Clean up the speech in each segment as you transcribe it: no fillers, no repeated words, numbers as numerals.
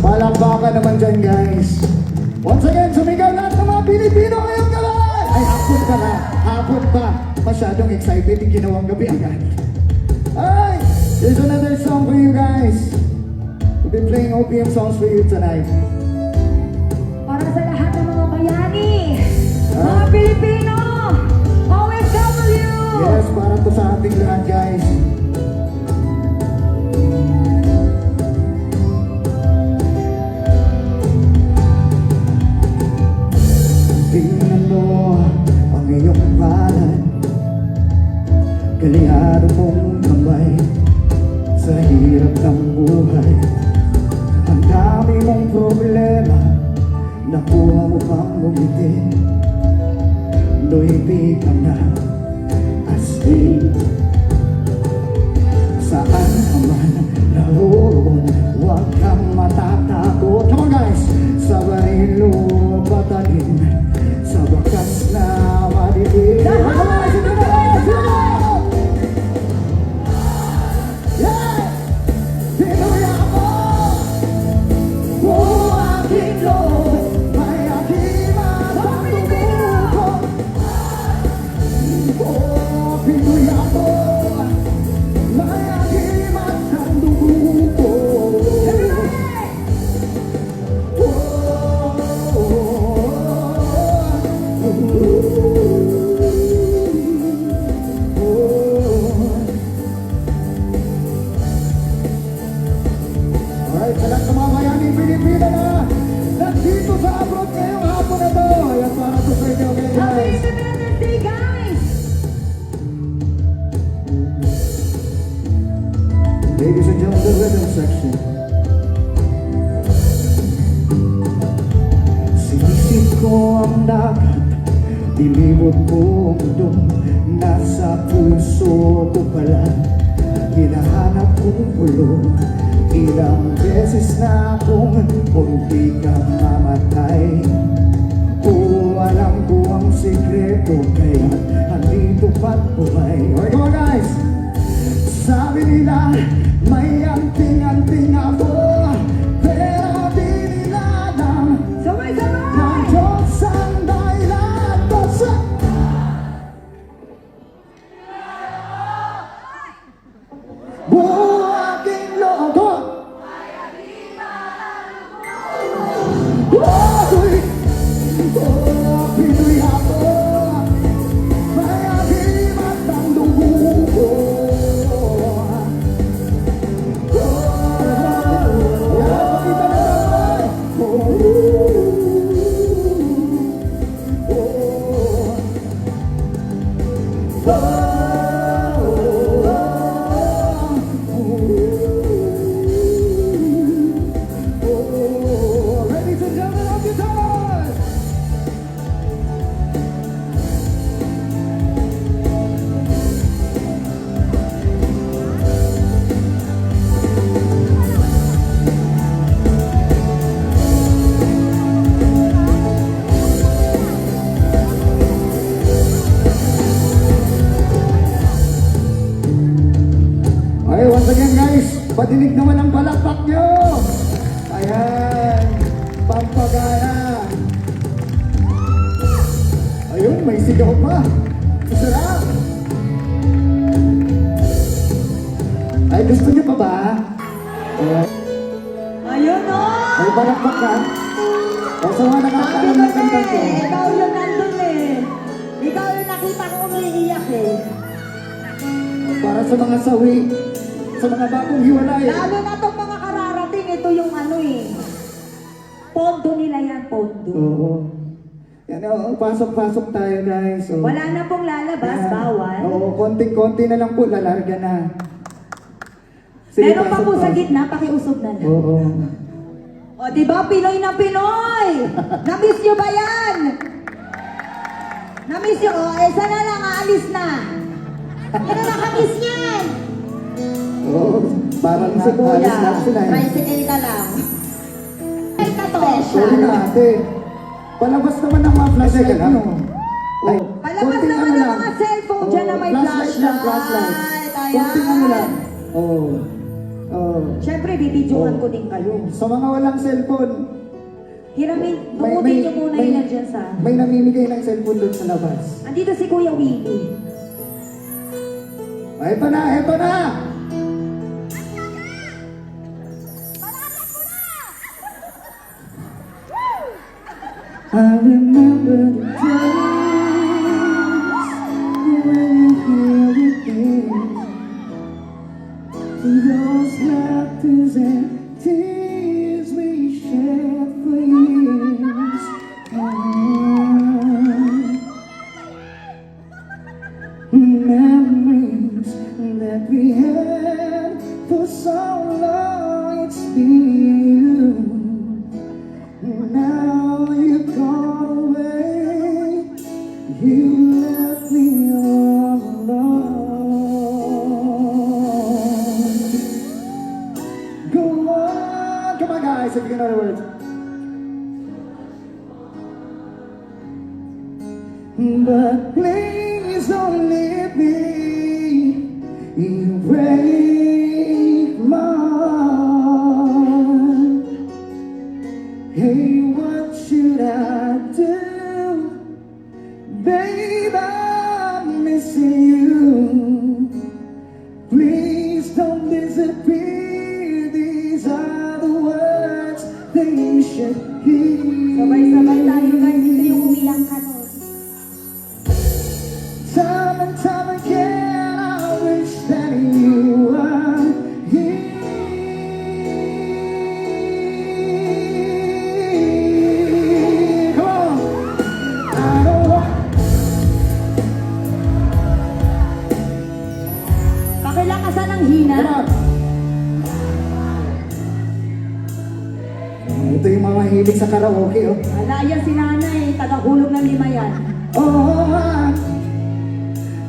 Palakpakan naman dyan, guys. Once again, sumigaw lahat ng mga Pilipino ngayong gabi! Ay, hapon pa na. Hapon pa. Masyadong excited. Yung ginawang gabi agad. Alright, here's another song for you guys. We'll be playing OPM songs for you tonight. Para sa lahat ng mga bayani, mga Pilipino, OFW! Yes, para to sa ating lahat, guys. Tingnan mo ang iyong palad, kalihado mong kamay sa hirap ng buhay. Ang dami mong problema, nakuha mo pang ngumiti. Luibig ka na astig. Saan ka man naroon, huwag kang matatakot. Come on guys! Sa barilo patalim, sa bakas na madilim. Yeah! Pinoy ako! Buong aking loob, may akibat ang tubo ko. Oh, Pinoy ako, may akibat ang dugo ko. Alright, sa lahat ng mga bayaning Pilipino na nandito sa abroad ngayong hapon na to. Ayan, para to sa inyo, okay Happy guys? Independence Day, guys! Ladies and gentlemen, the rhythm section. Sinisip ko ang dagat, dilibot ko ang mundo, nasa puso ko pala, hinahanap kong pulong. Ilang beses na akong munti kang mamatay. Oo, alam ko ang sikreto, kaya andito pa't buhay. Okay, come on guys! Sabi nila, may anting-anting ako, pero di nila alam na Sabay-sabay! Diyos ang dahilan ko sa... Buong aking loob. Pinoy ako, may akibat ang dugo ko. Yan, pakita na naman. Ladies and gentlemen, on guitars! Okay, once again guys, patinig naman ang palakpak nyo! Ayan, pampagana! Ayun, may sigaw pa! Masarap! Ay, gusto nyo pa ba? Alright. Ayun o! May palakpak ka? O sa mga nakakaalam ng kanta ko. Ikaw yung nandun eh. Ikaw yung nakita ko umiiyak eh. Para sa mga sawi, sa mga bagong hiwalay. Lalo na itong mga kararating, ito yung ano eh. Pondo nila yan, pondo. Oo. Yan, pasok-pasok tayo guys. So, Wala na pong lalabas, yan. bawal. Oo, konting-konti na lang po, lalarga na. Meron pa po pasok-pasok. sa gitna, pakiusog na lang. Oo. O, diba, Pinoy na Pinoy? Na-miss nyo ba yan? Na-miss nyo? O, isa na lang, aalis na. Ano nakamiss yan? Oo. Parang Si Kuya, alis na sila. tricycle ka lang. Ay, Sorry na ate. Palabas naman ng mga flashlight nyo. Ay, Palabas konting naman ano ng lang. mga cellphone dyan na may Flashlight lang, flashlight. flashlight. Konting ano lang. Ayan. Oo. Oh. Siyempre, bibidyohan Oh. ko din kayo. Sa mga walang cellphone, Hiramin, dumutin nyo muna yun dyan sa... may namimigay ng cellphone doon sa labas. Andito si Kuya Willie. Ah, eto na, eto na! I remember the days when you're here with me. Those laughters and tears we shared for years. Memories that we had for so long. It's been now you've gone away. You left me all alone. Go on, come on, guys. If you know the words. But please don't leave me. You break my heart. Hey, what should I do? Babe, I'm missing you. Please don't disappear. These are the words they should hear. Sabay-sabay tayo guys. Ito yung umiyak ka nun. Time and time again, I wish that you were here. Come on, I don't want. Pakilakasan ng hina. Come on. Ito yung mga hilig sa karaoke, oh. Wala yan si nanay. Tagahulog ng 5 yan. Oh,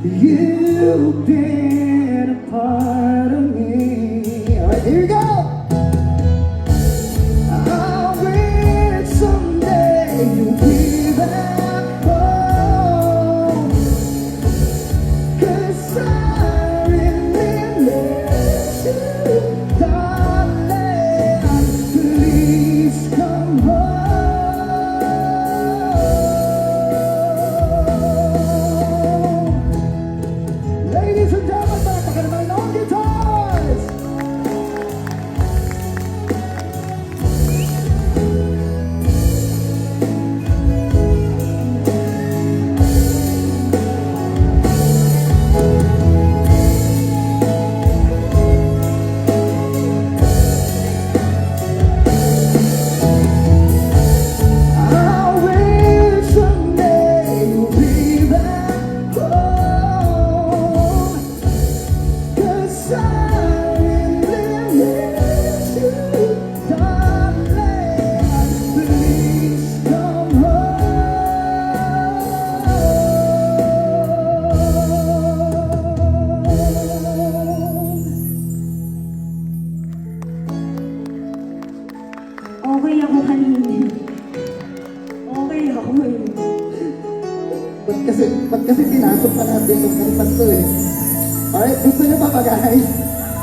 you've been a part of me. All right, here we go. I wish someday you'll be back home. 'Cause I really miss you, darling. Please come home. Ladies and gentlemen, palakpakan naman ang guitars! I wish someday you'll be back home. 'Cause I really miss you, darling. Please come home. Okay ako kanina. Okay ako eh. Ba't kasi pinasok pa natin itong kalipat to eh. Alright, gusto nyo pa ba guys?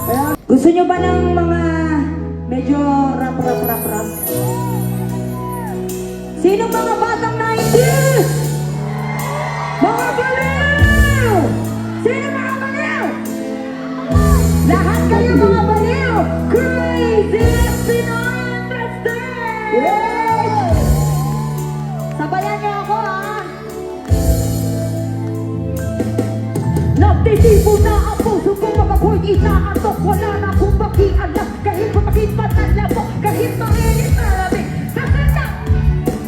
Kaya, Gusto nyo ba ng mga medyo rap? Sino mga batang 90s? Mga baliw! Sino mga baliw? Lahat kayo mga baliw! Crazy Pinoy Understand! yeah! Sabayan niyo ako ha! Nagtitipo na ang puso ko, mga boy inaatok. Wala na akong pakialam, kahit pumakit pa alam mo, kahit mainit na lamig. Kasi na,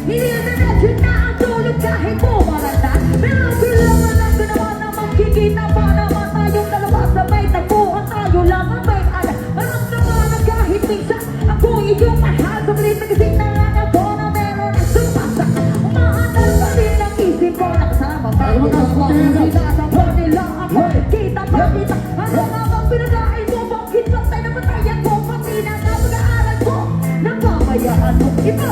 hindi na diretso na ang tulog kahit bumaratan. Pero kailangan lang ko naman na magkikita pa naman tayong dalawa sabay. Tagpuan tayo lang ang may alam. Maramdaman na kahit minsan ako iyong mahal. Saglit na kasi na lang ako na meron ang sumasa. Umaandar pa rin ang isip ko na kasama tayo. Sinasama nila ako, kita pa kita. Ano nga bang pinagain mo? Bakit ba tayo napatayan ko? Pati na nga pag-aaral ko, napabayaan mo iba.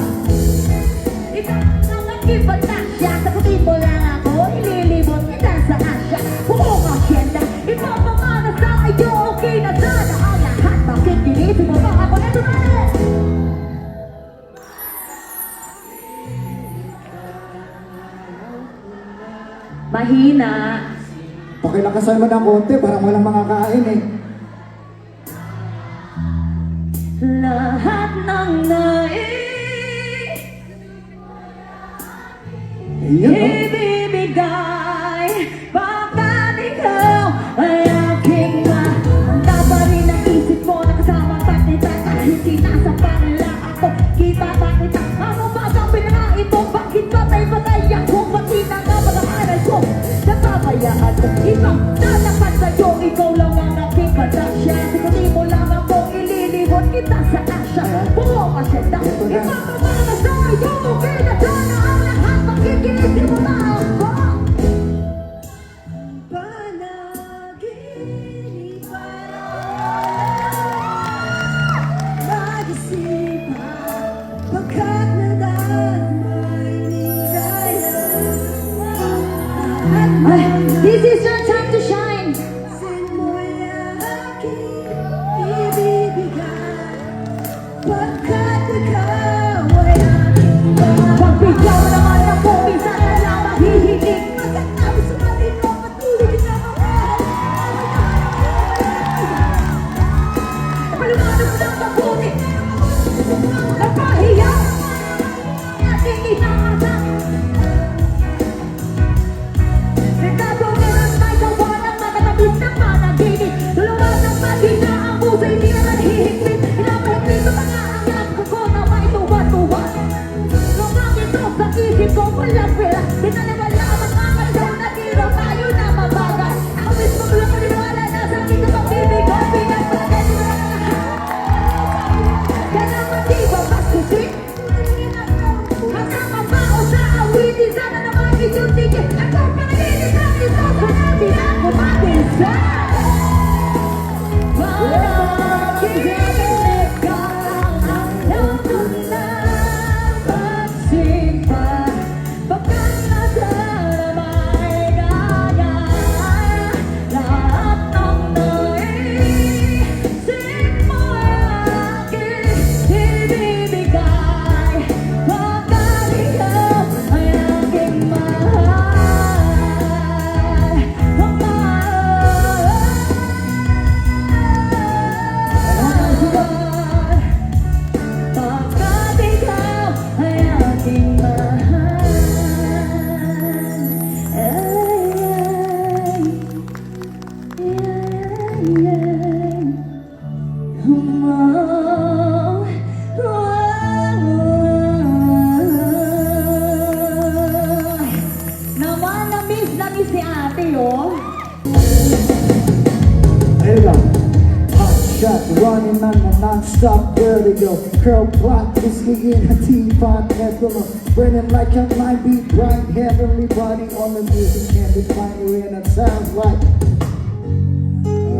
Ikaw ang nag-iba na siya. Sagutin mo lang ako, ililibot kita sa asya. Buong asyenda, ipapamana sa iyo. Okay na sana ang lahat. Bakit Mahina. Pakilakasan mo ng konti, parang walang makakain eh. Lahat ng Iyan, no? ibibigay, baka ikaw ay aking mahanda pa rin ang isip mo na kasama pa kita kahit sinasa pa nila ako. Kita pa kita, ano ba ang pinangain mo? Bakit patay-patay ako? Bakit na nga pag-aaral ko? Napabayaan ko, ibang nalapat sa'yo. Ikaw lang ang aking padasya. Sikutin mo lang ako, ililibot kita sa asya. Buo ka siya na, ipapamana sa'yo. Pinagana ang lahat, makikinig mo na ako. Panaginip mag-isipan, pagkat nadamay ni kaya. This is your time to shine. Sin mo'y aking ibibigay, pagkat ikaw ay aking mahal. Pagbigyan mo naman ako, minsan na lang mahihiling. Magkatapos sa matin mo, patuloy na mahal. Palumanap mo ng mabuti, napahiya, ating inaasal. Nagkagawa ng may gawa ng magkatapos ng panaginip. Dalawa ng magina ang puso, hindi na nahihigpit. Hinapahigpit sa mga angat ko na may tuwa-tuwa. Lumang ito sa isip ko, walang pera. Pinaniwala ang mga show na tiro tayo na mabagal. Ang mismo ko lang maniwala na sa aking kapag-ibig. Pinagpalagay mo na lahat. Yan naman di ba mas kusik? Kasama pa o sa awitin, sana naman inyong tigil. Ako panaginip na ito, panatin ako mag-isa. Panaginip ka, ayaw ko na magsimpan. Pagkat nadaramay kaya, lahat ng naisip mo aking ibibigay. Pagkat ikaw ay aking mahal, pagkat ikaw ay aking mahal. Naman na miss si ate, oh. There you go. Hot shot, running on the non-stop vertigo. Curl plot, whiskey in a teapot, ethanol. Burning like a light beat, bright, heavenly body. All the music can define you and it sounds like.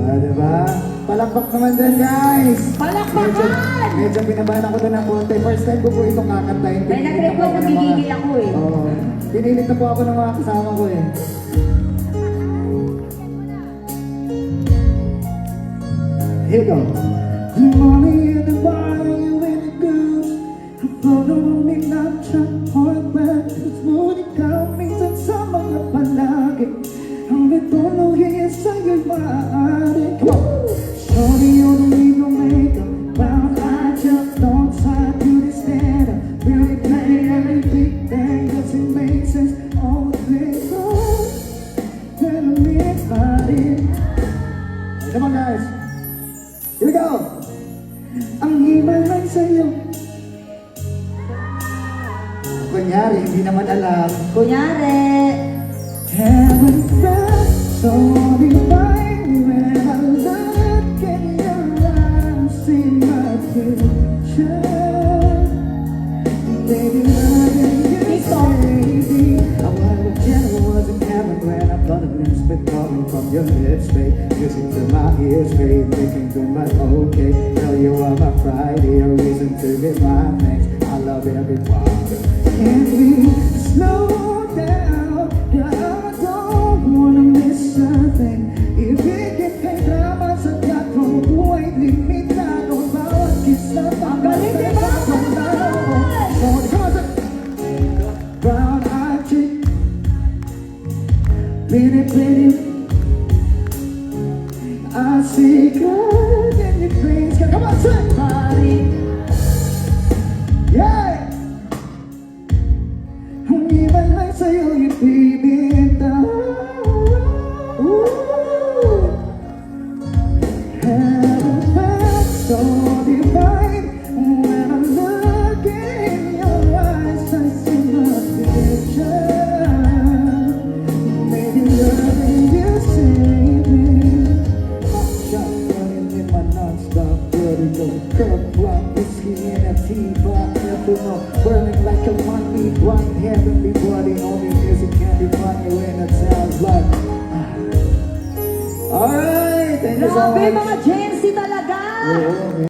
Diba? Palakpak naman din, guys! Palakpakan! Medyo pinabahan ako doon ng konti. First time ko po itong kakantahin. May nag-request na gigigil ako eh. Oo. Pinilit na po ako ng mga kasama ko eh. Here you go. The money in the bottle, you in the goose. I follow me, not jump on back. It's moody, ikaw minsan sa mga palagi. Ang mitolohiya sa'yo'y maaari. Come on! Sorry, you don't need no makeup. But I just don't try to stand up. Really play every big thing, does it make sense? All the things that I miss about it. Come on, guys. Here we go! Ang himalay sa'yo. Kunyari, hindi naman alam. Kunyari. Heaven felt so divine when I look in your eyes, see my future. Baby, loving you, baby. I wonder if Jenna was in heaven when I got a glimpse of it coming from your lips, babe. Listen to my ears, babe, thinking to my okay. Know you are my Friday, a reason to give my thanks. I love every part. Can't we slow down? I don't wanna miss a thing. If we can pay drama sa teatro, buhay limitado. Bawat kisa Ang galing, di ba? Brown-eyed chick, Pretty, pretty. I see God in your dreams. Come on, sing. Yeah! Kung iba lang sa'yo ibibitaw. Ooh. Heaven felt so divine. When I'm looking in your eyes, I see my picture. Maybe loving you saved me. Hot shot running in my non-stop vertigo. Curb block, whiskey in a teapot. Never know, burning like a money blind. Heavenly body, only music can be funny when it sounds like. Alright, thank you so Grabe much. mga Gen Z talaga! Oo,